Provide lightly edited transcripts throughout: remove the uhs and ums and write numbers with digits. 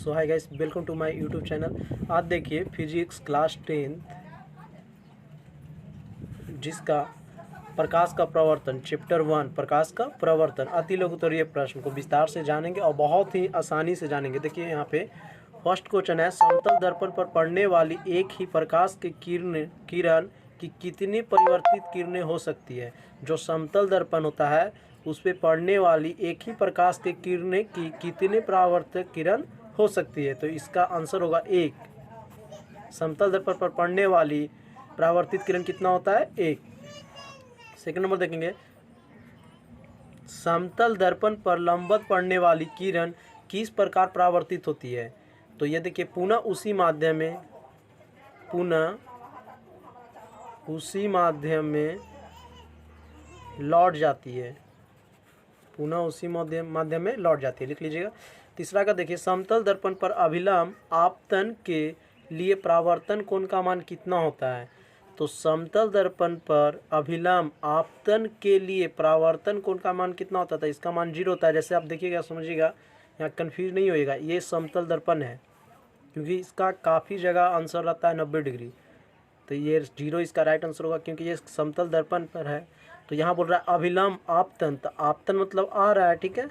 So hi guys, welcome to my YouTube channel. आज देखिए physics class 10 जिसका प्रकाश का प्रवर्तन चैप्टर 1 प्रकाश का प्रवर्तन अति लघुत्तरीय प्रश्न को विस्तार से जानेंगे और बहुत ही आसानी से जानेंगे। देखिए यहाँ पे फर्स्ट क्वेश्चन है, समतल दर्पण पर पड़ने वाली एक ही प्रकाश की किरण की कितनी परिवर्तित किरणें हो सकती है। जो समतल दर्पण होता है उस पर पड़ने वाली एक ही प्रकाश की किरणें की कितने परावर्तक किरण हो सकती है। तो इसका आंसर होगा एक। समतल दर्पण पर पड़ने वाली परावर्तित किरण कितना होता है, एक। सेकंड नंबर देखेंगे, समतल दर्पण पर लंबवत पड़ने वाली किरण किस प्रकार परावर्तित होती है। तो ये देखिए पुनः उसी माध्यम में लौट जाती है, पुनः उसी माध्यम में लौट जाती है, लिख लीजिएगा। तीसरा का देखिए, समतल दर्पण पर अभिलंब आपतन के लिए परावर्तन कोण का मान कितना होता है। तो समतल दर्पण पर अभिलंब आपतन के लिए परावर्तन कोण का मान कितना होता था, इसका मान 0 होता है। जैसे आप देखिएगा, समझिएगा, यहाँ कन्फ्यूज नहीं होएगा, ये समतल दर्पण है क्योंकि इसका काफ़ी जगह आंसर रहता है 90 डिग्री। तो ये 0 इसका राइट आंसर होगा क्योंकि ये समतल दर्पण पर है। तो यहाँ बोल रहा है अभिलंब आपतन, तो आपतन मतलब आ रहा है, ठीक है,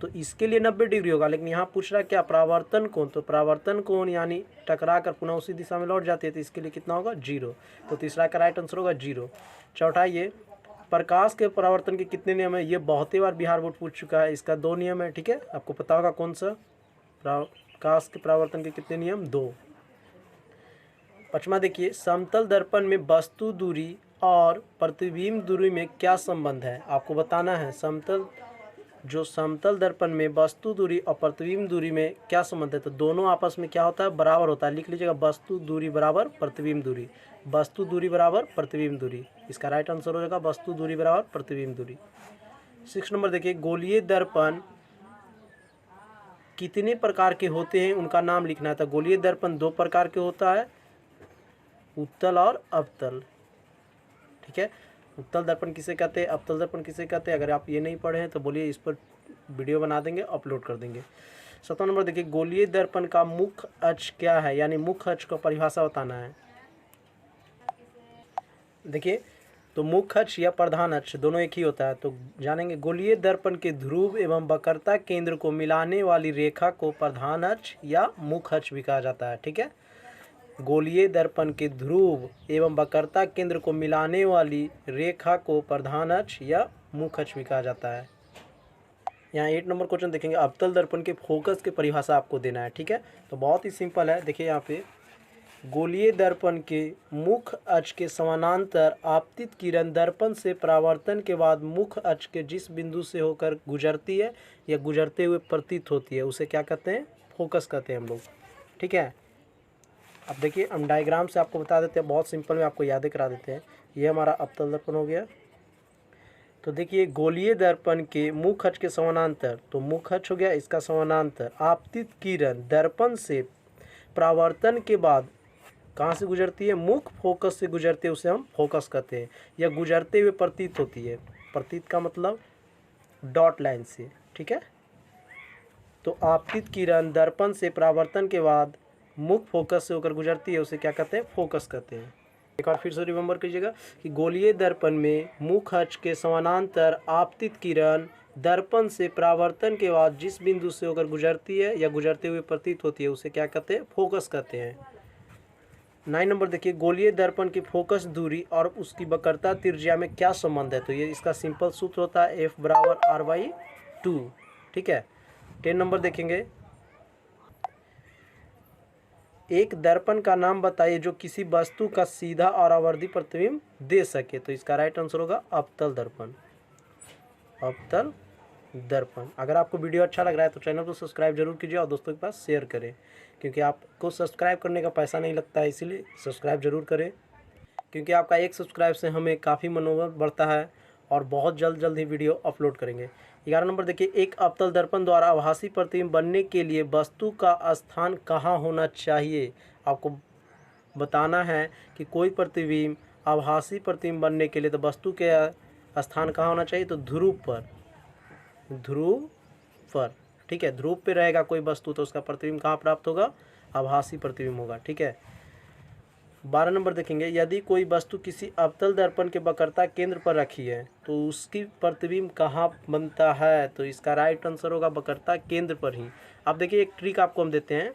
तो इसके लिए 90 डिग्री होगा। लेकिन यहाँ पूछ रहा है क्या, परावर्तन कोण, तो परावर्तन कोण यानी टकरा कर पुनः उसी दिशा में लौट जाती है, तो इसके लिए कितना होगा, 0। तो तीसरा का राइट आंसर होगा 0। चौथा, ये प्रकाश के परावर्तन के कितने नियम है, ये बहुत ही बार बिहार बोर्ड पूछ चुका है। इसका 2 नियम है, ठीक है, आपको पता होगा कौन सा। प्रकाश के परावर्तन के कितने नियम, 2। पांचवा देखिए, समतल दर्पण में वस्तु दूरी और प्रतिबिंब दूरी में क्या संबंध है, आपको बताना है। समतल दर्पण में वस्तु दूरी और प्रतिबिंब दूरी में क्या संबंध है। तो दोनों आपस में क्या होता है, बराबर होता है, लिख लीजिएगा, वस्तु दूरी बराबर प्रतिबिंब दूरी, वस्तु दूरी बराबर प्रतिबिंब दूरी। इसका राइट आंसर हो जाएगा वस्तु दूरी बराबर प्रतिबिंब दूरी। 6 नंबर देखिए, गोलीय दर्पण कितने प्रकार के होते हैं, उनका नाम लिखना है। तो गोलीय दर्पण 2 प्रकार के होता है, उत्तल और अवतल, ठीक है। उत्तल दर्पण किसे कहते हैं, अवतल दर्पण किसे कहते हैं, अगर आप ये नहीं पढ़े हैं तो बोलिए, इस पर वीडियो बना देंगे, अपलोड कर देंगे। 7वां नंबर देखिए, गोलीय दर्पण का मुख्य अक्ष क्या है, यानी मुख्य अक्ष का परिभाषा बताना है। देखिए, तो मुख्य अक्ष या प्रधान अक्ष दोनों एक ही होता है, तो जानेंगे। गोलीय दर्पण के ध्रुव एवं वक्रता केंद्र को मिलाने वाली रेखा को प्रधान अक्ष या मुख्य अक्ष भी कहा जाता है, ठीक है। गोलीय दर्पण के ध्रुव एवं वक्रता केंद्र को मिलाने वाली रेखा को प्रधान अक्ष या मुख्य अक्ष भी कहा जाता है। यहाँ 8 नंबर क्वेश्चन देखेंगे, अवतल दर्पण के फोकस की परिभाषा आपको देना है, ठीक है। तो बहुत ही सिंपल है, देखिए यहाँ पे, गोलीय दर्पण के मुख्य अक्ष के समानांतर आपतित किरण दर्पण से परावर्तन के बाद मुख्य अक्ष के जिस बिंदु से होकर गुजरती है या गुजरते हुए प्रतीत होती है, उसे क्या कहते हैं, फोकस कहते हैं हम लोग, ठीक है। अब देखिए, हम डायग्राम से आपको बता देते हैं, बहुत सिंपल में आपको याद करा देते हैं। ये हमारा अवतल दर्पण हो गया। तो देखिए, गोलीय दर्पण के मुख्य अक्ष के समानांतर, तो मुख्य अक्ष हो गया, इसका समानांतर आपतित किरण दर्पण से परावर्तन के बाद कहाँ से गुजरती है, मुख्य फोकस से गुजरते, उसे हम फोकस कहते हैं, या गुजरते हुए प्रतीत होती है। प्रतीत का मतलब डॉट लाइन से, ठीक है। तो आपतित किरण दर्पण से परावर्तन के बाद मुख्य फोकस से होकर गुजरती है, उसे क्या कहते हैं, फोकस कहते हैं। एक बार फिर से रिमेंबर कीजिएगा कि गोलीय दर्पण में मुख्य अक्ष के समानांतर आपतित किरण दर्पण से परावर्तन के बाद जिस बिंदु से होकर गुजरती है या गुजरते हुए प्रतीत होती है, उसे क्या कहते हैं, फोकस कहते हैं। 9 नंबर देखिए, गोलीय दर्पण की फोकस दूरी और उसकी वक्रता त्रिज्या में क्या संबंध है। तो ये इसका सिंपल सूत्र होता है F बराबर R/2, ठीक है। 10 नंबर देखेंगे, एक दर्पण का नाम बताइए जो किसी वस्तु का सीधा और आवर्धी प्रतिबिंब दे सके। तो इसका राइट आंसर होगा अवतल दर्पण, अवतल दर्पण। अगर आपको वीडियो अच्छा लग रहा है तो चैनल को सब्सक्राइब जरूर कीजिए और दोस्तों के पास शेयर करें, क्योंकि आपको सब्सक्राइब करने का पैसा नहीं लगता है, इसीलिए सब्सक्राइब जरूर करें, क्योंकि आपका एक सब्सक्राइब से हमें काफ़ी मनोबल बढ़ता है और बहुत जल्द ही वीडियो अपलोड करेंगे। 11 नंबर देखिए, एक अवतल दर्पण द्वारा आभासी प्रतिबिंब बनने के लिए वस्तु का स्थान कहाँ होना चाहिए। आपको बताना है कि कोई प्रतिबिंब आभासी प्रतिबिंब बनने के लिए तो वस्तु के स्थान कहाँ होना चाहिए, तो ध्रुव पर, ध्रुव पर। ठीक है। ध्रुव पे रहेगा कोई वस्तु तो उसका प्रतिबिंब कहाँ प्राप्त होगा, आभासी प्रतिबिंब होगा, ठीक है। 12 नंबर देखेंगे, यदि कोई वस्तु किसी अवतल दर्पण के वक्रता केंद्र पर रखी है तो उसकी प्रतिबिंब कहाँ बनता है, तो इसका राइट आंसर होगा वक्रता केंद्र पर ही। अब देखिए एक ट्रिक आपको हम देते हैं,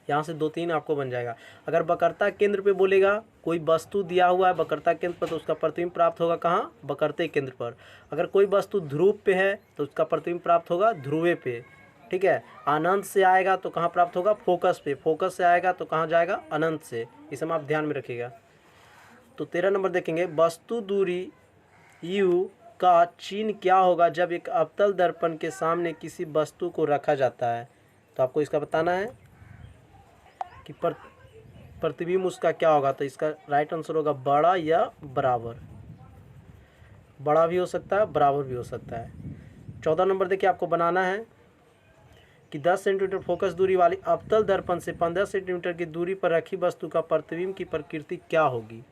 यहाँ से 2-3 आपको बन जाएगा। अगर वक्रता केंद्र पे बोलेगा, कोई वस्तु दिया हुआ है वक्रता केंद्र पर तो उसका प्रतिबिंब प्राप्त होगा कहाँ, वक्रते केंद्र पर। अगर कोई वस्तु ध्रुव पे है तो उसका प्रतिबिंब प्राप्त होगा ध्रुवे पे, ठीक है। अनंत से आएगा तो कहाँ प्राप्त होगा, फोकस पे। फोकस से आएगा तो कहाँ जाएगा, अनंत से। इसे आप ध्यान में रखिएगा। तो 13 नंबर देखेंगे, वस्तु दूरी u का चिन्ह क्या होगा जब एक अवतल दर्पण के सामने किसी वस्तु को रखा जाता है। तो आपको इसका बताना है कि प्रतिबिंब उसका क्या होगा। तो इसका राइट आंसर होगा बड़ा या बराबर। बड़ा भी हो सकता है, बराबर भी हो सकता है। 14 नंबर देखिए आपको बनाना है कि 10 सेंटीमीटर फोकस दूरी वाली अवतल दर्पण से 15 सेंटीमीटर की दूरी पर रखी वस्तु का प्रतिबिंब की प्रकृति क्या होगी।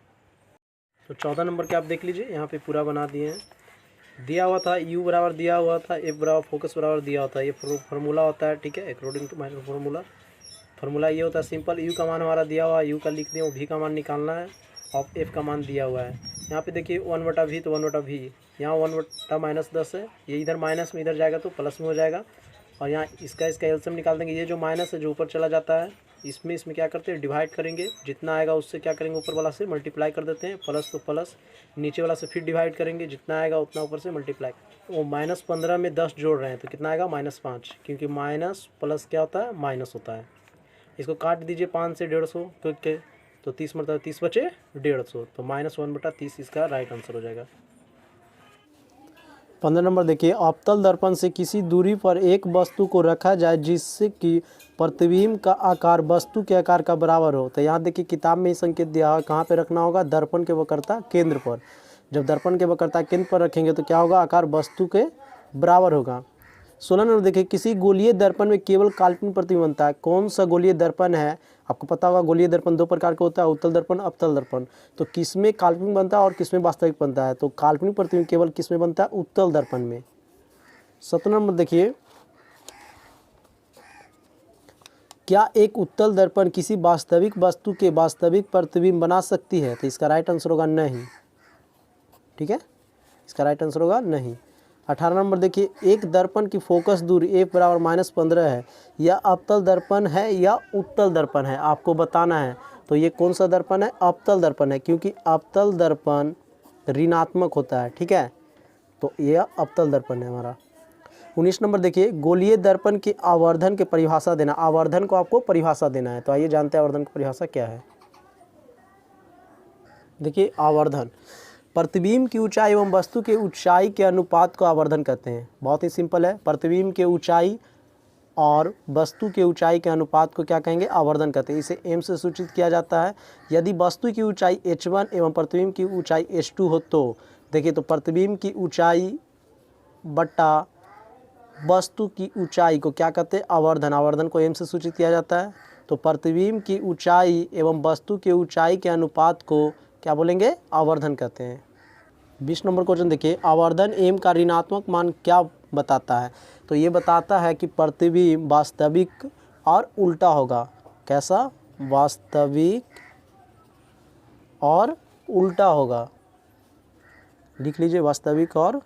तो 14 नंबर के आप देख लीजिए, यहाँ पे पूरा बना दिए हैं। दिया हुआ था u बराबर दिया हुआ था, f बराबर फोकस बराबर दिया होता है। ये फार्मूला होता है, ठीक है, अकॉर्डिंग टू माइनस फार्मूला ये होता है सिंपल। u का मान हमारा दिया हुआ है, u का लिख दिया, v का मान निकालना है और f का मान दिया हुआ है। यहाँ पे देखिए 1/v तो 1/v, यहाँ 1/-10 है, ये इधर माइनस में इधर जाएगा तो प्लस में हो जाएगा। और यहाँ इसका एलसीएम निकाल देंगे। ये जो माइनस है जो ऊपर चला जाता है इसमें क्या करते हैं, डिवाइड करेंगे। जितना आएगा उससे क्या करेंगे, ऊपर वाला से मल्टीप्लाई कर देते हैं। प्लस तो प्लस, नीचे वाला से फिर डिवाइड करेंगे, जितना आएगा उतना ऊपर से मल्टीप्लाई। वो -15 में 10 जोड़ रहे हैं तो कितना आएगा, -5, क्योंकि माइनस प्लस क्या होता है, माइनस होता है। इसको काट दीजिए 5 से 150 क्योंकि तो 30 मतलब 30 बचे 150, तो -1/30 इसका राइट आंसर हो जाएगा। 15 नंबर देखिए, अवतल दर्पण से किसी दूरी पर एक वस्तु को रखा जाए जिससे कि प्रतिबिंब का आकार वस्तु के आकार का बराबर हो। तो यहाँ देखिए किताब में ही संकेत दिया है, कहाँ पे रखना होगा, दर्पण के वक्रता केंद्र पर। जब दर्पण के वक्रता केंद्र पर रखेंगे तो क्या होगा, आकार वस्तु के बराबर होगा। 16 नंबर देखिए, किसी गोलीय दर्पण में केवल काल्पनिक प्रतिबिंब बनता है। कौन सा गोलीय दर्पण है, आपको पता होगा गोलीय दर्पण 2 प्रकार का होता है, उत्तल दर्पण, अवतल दर्पण। तो किसमें काल्पनिक बनता है और किसमें वास्तविक बनता है, तो काल्पनिक प्रतिबिंब केवल किसमें बनता है, उत्तल दर्पण में। 17 नंबर देखिए, क्या एक उत्तल दर्पण किसी वास्तविक वस्तु के वास्तविक प्रतिबिंब बना सकती है। तो इसका राइट आंसर होगा नहीं, ठीक है, इसका राइट आंसर होगा नहीं। 18 नंबर देखिए, एक दर्पण की फोकस दूरी f बराबर -15 है, यह अवतल दर्पण है या उत्तल दर्पण है, आपको बताना है। तो ये कौन सा दर्पण है, अवतल दर्पण है, क्योंकि अवतल दर्पण ऋणात्मक होता है, ठीक है, तो यह अवतल दर्पण है हमारा। 19 नंबर देखिए, गोलीय दर्पण के आवर्धन की परिभाषा देना। आवर्धन को आपको परिभाषा देना है, तो आइए जानते हैं आवर्धन की परिभाषा क्या है। देखिए आवर्धन, प्रतिबिंब की ऊंचाई एवं वस्तु के ऊंचाई के अनुपात को आवर्धन कहते हैं। बहुत ही सिंपल है, प्रतिबिंब के ऊंचाई और वस्तु के ऊंचाई के अनुपात को क्या कहेंगे, आवर्धन कहते हैं। इसे m से सूचित किया जाता है। यदि वस्तु की ऊंचाई h1 एवं प्रतिबिंब की ऊंचाई h2 हो तो देखिए, तो प्रतिबिंब की ऊंचाई बट्टा वस्तु की ऊंचाई को क्या कहते हैं, आवर्धन। आवर्धन को m से सूचित किया जाता है। तो प्रतिबिंब की ऊंचाई एवं वस्तु के ऊंचाई के अनुपात को क्या बोलेंगे, आवर्धन कहते हैं। 20 नंबर क्वेश्चन देखिए, आवर्धन m का ऋणात्मक मान क्या बताता है। तो ये बताता है कि प्रतिबिंब वास्तविक और उल्टा होगा। कैसा, वास्तविक और उल्टा होगा, लिख लीजिए, वास्तविक और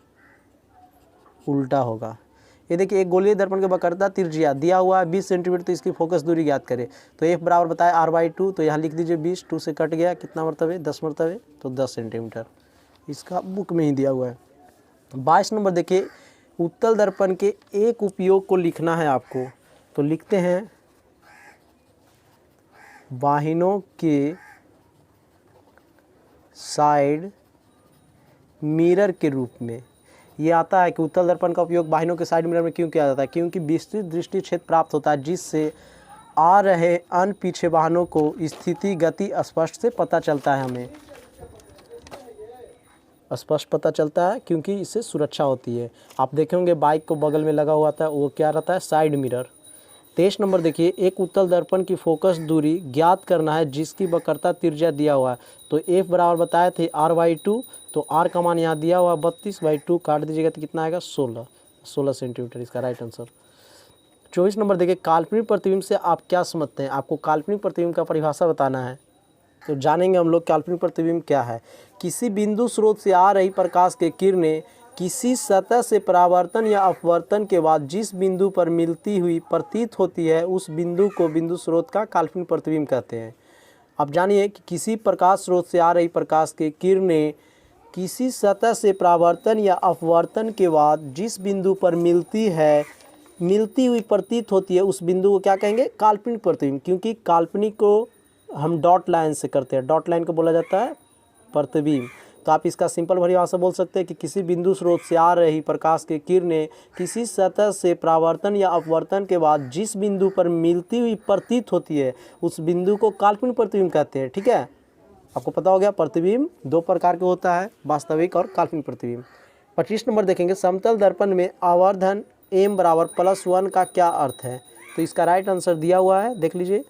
उल्टा होगा। ये देखिए, एक गोलीय दर्पण के वक्रता त्रिज्या दिया हुआ है 20 सेंटीमीटर, तो इसकी फोकस दूरी ज्ञात करें। तो f बराबर बताया r/2, तो यहाँ लिख दीजिए 20, 2 से कट गया, कितना मरतबे, 10 मरतबे, तो 10 सेंटीमीटर, इसका बुक में ही दिया हुआ है। 22 नंबर देखिए, उत्तल दर्पण के एक उपयोग को लिखना है आपको। तो लिखते हैं, वाहिनों के साइड मिरर के रूप में। ये आता है कि उत्तल दर्पण का उपयोग वाहिनों के साइड मिरर में क्यों किया जाता है, क्योंकि विस्तृत दृष्टि क्षेत्र प्राप्त होता है, जिससे आ रहे अन्य पीछे वाहनों को स्थिति गति स्पष्ट से पता चलता है, हमें स्पष्ट पता चलता है, क्योंकि इससे सुरक्षा होती है। आप देखेंगे बाइक को बगल में लगा हुआ था, वो क्या रहता है, साइड मिरर। 23 नंबर देखिए, एक उत्तल दर्पण की फोकस दूरी ज्ञात करना है जिसकी वक्रता त्रिज्या दिया हुआ है। तो f बराबर बताए थे r/2, तो r का मान यहाँ दिया हुआ 32/2, काट दीजिएगा तो कितना आएगा, 16। 16 सेंटीमीटर इसका राइट आंसर। 24 नंबर देखिए, काल्पनिक प्रतिबिंब से आप क्या समझते हैं? आपको काल्पनिक प्रतिबिंब का परिभाषा बताना है। तो जानेंगे हम लोग काल्पनिक प्रतिबिंब क्या है। किसी बिंदु स्रोत से आ रही प्रकाश की किरणें किसी सतह से परावर्तन या अपवर्तन के बाद जिस बिंदु पर मिलती हुई प्रतीत होती है उस बिंदु को बिंदु स्रोत का काल्पनिक प्रतिबिंब कहते हैं। अब जानिए कि किसी प्रकाश स्रोत से आ रही प्रकाश की किरणें किसी सतह से परावर्तन या अपवर्तन के बाद जिस बिंदु पर मिलती हुई प्रतीत होती है उस बिंदु को क्या कहेंगे? काल्पनिक प्रतिबिंब। क्योंकि काल्पनिक को हम डॉट लाइन से करते हैं, डॉट लाइन को बोला जाता है प्रतिबिंब। तो आप इसका सिंपल परिभाषा बोल सकते हैं कि किसी बिंदु स्रोत से आ रही प्रकाश की किरणें किसी सतह से परावर्तन या अपवर्तन के बाद जिस बिंदु पर मिलती हुई प्रतीत होती है उस बिंदु को काल्पनिक प्रतिबिंब कहते हैं। ठीक है, आपको पता हो गया प्रतिबिंब दो प्रकार के होता है, वास्तविक और काल्पनिक प्रतिबिंब। 25 नंबर देखेंगे, समतल दर्पण में आवर्धन m बराबर +1 का क्या अर्थ है? तो इसका राइट आंसर दिया हुआ है, देख लीजिए,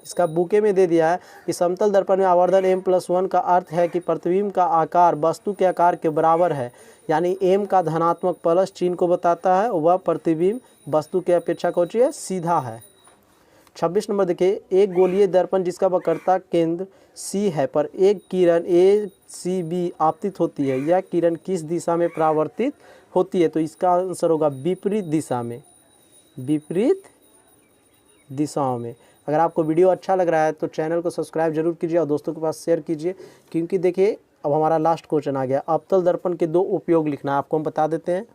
इसका बुके में दे दिया है कि समतल दर्पण में आवर्धन m+1 का अर्थ है कि प्रतिबिंब का आकार वस्तु के आकार के बराबर है, यानी m का धनात्मक प्लस चिन्ह को बताता है, वह प्रतिबिंब वस्तु के अपेक्षा कौन है? सीधा है। 26 नंबर देखिए, एक गोलीय दर्पण जिसका वक्रता केंद्र C है पर एक किरण ACB आपतित होती है, यह किरण किस दिशा में परावर्तित होती है? तो इसका आंसर होगा विपरीत दिशा में, विपरीत दिशाओं में। अगर आपको वीडियो अच्छा लग रहा है तो चैनल को सब्सक्राइब जरूर कीजिए और दोस्तों के पास शेयर कीजिए। क्योंकि देखिए अब हमारा लास्ट क्वेश्चन आ गया, अवतल दर्पण के 2 उपयोग लिखना है, आपको हम बता देते हैं।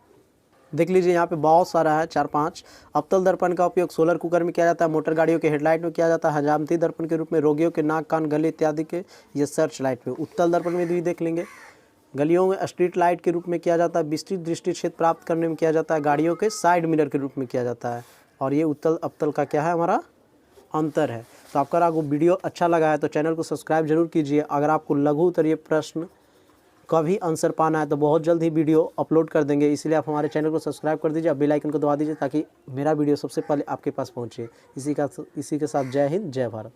देख लीजिए यहाँ पे बहुत सारा है, 4-5। अवतल दर्पण का उपयोग सोलर कुकर में किया जाता है, मोटर गाड़ियों के हेडलाइट में किया जाता है, हजामती दर्पण के रूप में रोगियों के नाक कान गले इत्यादि के, ये सर्च लाइट में। उत्तल दर्पण में भी देख लेंगे, गलियों में स्ट्रीट लाइट के रूप में किया जाता है, विस्तृत दृष्टि क्षेत्र प्राप्त करने में किया जाता है, गाड़ियों के साइड मिरर के रूप में किया जाता है। और ये उत्तल अवतल का क्या है हमारा अंतर है। तो आपका आपको वीडियो अच्छा लगा है तो चैनल को सब्सक्राइब जरूर कीजिए। अगर आपको लघु उत्तरीय प्रश्न का भी आंसर पाना है तो बहुत जल्द ही वीडियो अपलोड कर देंगे, इसलिए आप हमारे चैनल को सब्सक्राइब कर दीजिए, बेल आइकन को दबा दीजिए ताकि मेरा वीडियो सबसे पहले आपके पास पहुंचे। इसी के साथ जय हिंद, जय भारत।